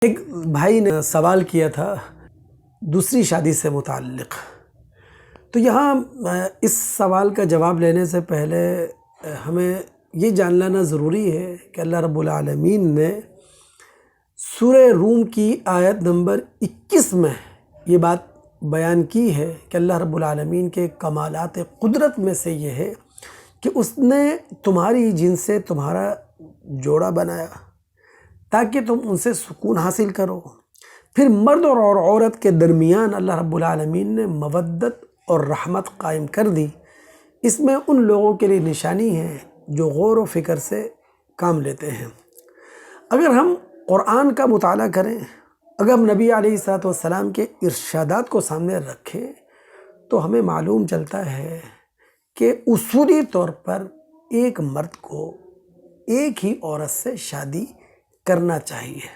ایک بھائی نے سوال کیا تھا دوسری شادی سے متعلق، تو یہاں اس سوال کا جواب لینے سے پہلے ہمیں یہ جان لینا ضروری ہے کہ اللہ رب العالمین نے سورہ روم کی آیت نمبر 21 میں یہ بات بیان کی ہے کہ اللہ رب العالمین کے کمالات قدرت میں سے یہ ہے کہ اس نے تمہاری جن سے تمہارا جوڑا بنایا تاکہ تم ان سے سکون حاصل کرو۔ پھر مرد اور عورت کے درمیان اللہ رب العالمین نے مودت اور رحمت قائم کر دی۔ اس میں ان لوگوں کے لیے نشانی ہے جو غور و فکر سے کام لیتے ہیں۔ اگر ہم قرآن کا مطالعہ کریں، اگر ہم نبی علیہ السلام کے ارشادات کو سامنے رکھیں تو ہمیں معلوم چلتا ہے کہ اصولی طور پر ایک مرد کو ایک ہی عورت سے شادی کرنا چاہیے،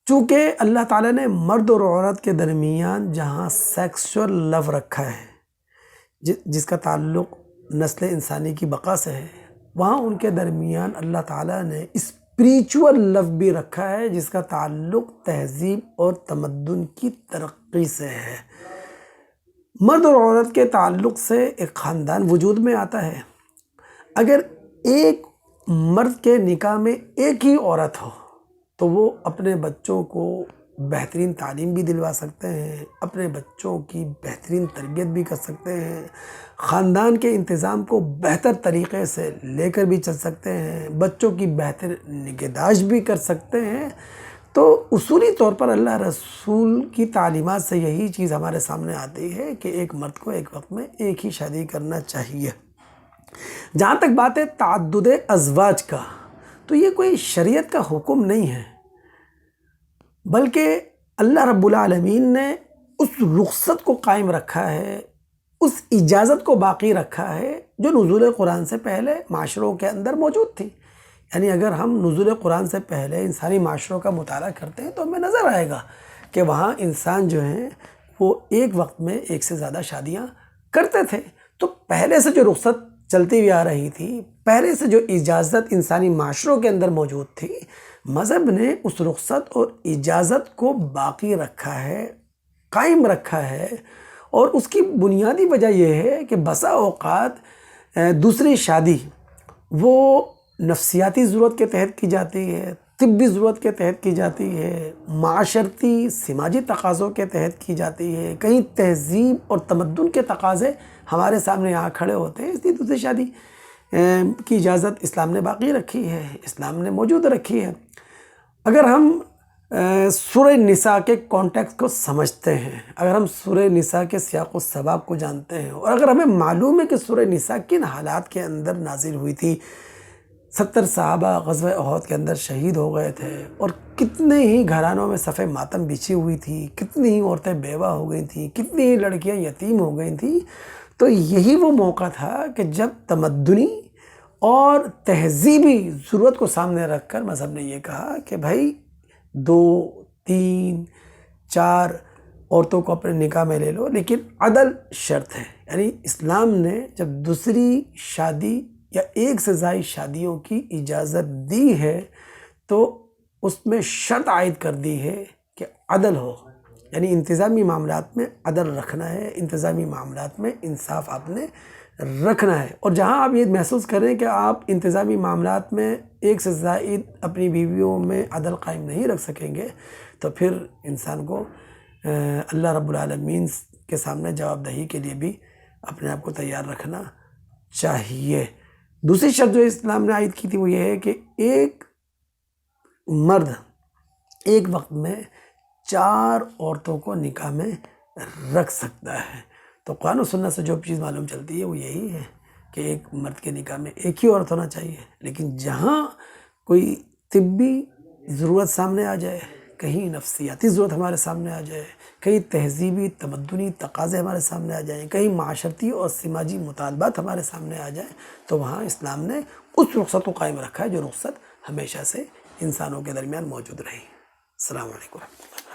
چونکہ اللہ تعالیٰ نے مرد اور عورت کے درمیان جہاں سیکسول لو رکھا ہے جس کا تعلق نسل انسانی کی بقا سے ہے، وہاں ان کے درمیان اللہ تعالیٰ نے اسپریچول لو بھی رکھا ہے جس کا تعلق تہذیب اور تمدن کی ترقی سے ہے۔ مرد اور عورت کے تعلق سے ایک خاندان وجود میں آتا ہے۔ اگر ایک مرد کے نکاح میں ایک ہی عورت ہو تو وہ اپنے بچوں کو بہترین تعلیم بھی دلوا سکتے ہیں، اپنے بچوں کی بہترین تربیت بھی کر سکتے ہیں، خاندان کے انتظام کو بہتر طریقے سے لے کر بھی چل سکتے ہیں، بچوں کی بہتر نگہداشت بھی کر سکتے ہیں۔ تو اصولی طور پر اللہ رسول کی تعلیمات سے یہی چیز ہمارے سامنے آتی ہے کہ ایک مرد کو ایک وقت میں ایک ہی شادی کرنا چاہیے۔ جہاں تک بات ہے تعدد ازواج کا، تو یہ کوئی شریعت کا حکم نہیں ہے، بلکہ اللہ رب العالمین نے اس رخصت کو قائم رکھا ہے، اس اجازت کو باقی رکھا ہے جو نزول قرآن سے پہلے معاشروں کے اندر موجود تھی۔ یعنی اگر ہم نزول قرآن سے پہلے انسانی معاشروں کا مطالعہ کرتے ہیں تو ہمیں نظر آئے گا کہ وہاں انسان جو ہیں وہ ایک وقت میں ایک سے زیادہ شادیاں کرتے تھے۔ تو پہلے سے جو رخصت چلتی ہوئی آ رہی تھی، پہلے سے جو اجازت انسانی معاشروں کے اندر موجود تھی، مذہب نے اس رخصت اور اجازت کو باقی رکھا ہے، قائم رکھا ہے، اور اس کی بنیادی وجہ یہ ہے کہ بسا اوقات دوسری شادی وہ نفسیاتی ضرورت کے تحت کی جاتی ہے، طبی ضرورت کے تحت کی جاتی ہے، معاشرتی سماجی تقاضوں کے تحت کی جاتی ہے، کہیں تہذیب اور تمدن کے تقاضے ہمارے سامنے آ کھڑے ہوتے ہیں، اس لیے دوسری شادی کی اجازت اسلام نے باقی رکھی ہے، اسلام نے موجود رکھی ہے۔ اگر ہم سورہ نساء کے کانٹیکسٹ کو سمجھتے ہیں، اگر ہم سورہ نساء کے سیاق و سباق کو جانتے ہیں، اور اگر ہمیں معلوم ہے کہ سورہ نساء کن حالات کے اندر نازل ہوئی تھی، 70 صحابہ غزوہ احد کے اندر شہید ہو گئے تھے، اور کتنے ہی گھرانوں میں صف ماتم بچھی ہوئی تھی، کتنی ہی عورتیں بیوہ ہو گئی تھیں، کتنی ہی لڑکیاں یتیم ہو گئی تھیں، تو یہی وہ موقع تھا کہ جب تمدنی اور تہذیبی ضرورت کو سامنے رکھ کر مذہب نے یہ کہا کہ بھائی 2، 3، 4 عورتوں کو اپنے نکاح میں لے لو، لیکن عدل شرط ہے۔ یعنی اسلام نے جب دوسری شادی یا ایک سے زائد شادیوں کی اجازت دی ہے تو اس میں شرط عائد کر دی ہے کہ عدل ہو، یعنی انتظامی معاملات میں عدل رکھنا ہے، انتظامی معاملات میں انصاف آپ نے رکھنا ہے۔ اور جہاں آپ یہ محسوس کریں کہ آپ انتظامی معاملات میں ایک سے زائد اپنی بیویوں میں عدل قائم نہیں رکھ سکیں گے تو پھر انسان کو اللہ رب العالمین کے سامنے جواب دہی کے لیے بھی اپنے آپ کو تیار رکھنا چاہیے۔ دوسری شرط جو اسلام نے عائد کی تھی وہ یہ ہے کہ ایک مرد ایک وقت میں 4 عورتوں کو نکاح میں رکھ سکتا ہے۔ تو قرآن و سنت سے جو چیز معلوم چلتی ہے وہ یہی ہے کہ ایک مرد کے نکاح میں ایک ہی عورت ہونا چاہیے، لیکن جہاں کوئی طبی ضرورت سامنے آ جائے، کہیں نفسیاتی ضرورت ہمارے سامنے آ جائے، کہیں تہذیبی تمدنی تقاضے ہمارے سامنے آ جائیں، کہیں معاشرتی اور سماجی مطالبات ہمارے سامنے آ جائیں، تو وہاں اسلام نے اس رخصت کو قائم رکھا ہے جو رخصت ہمیشہ سے انسانوں کے درمیان موجود رہی۔ السلام علیکم ورحمۃ اللہ۔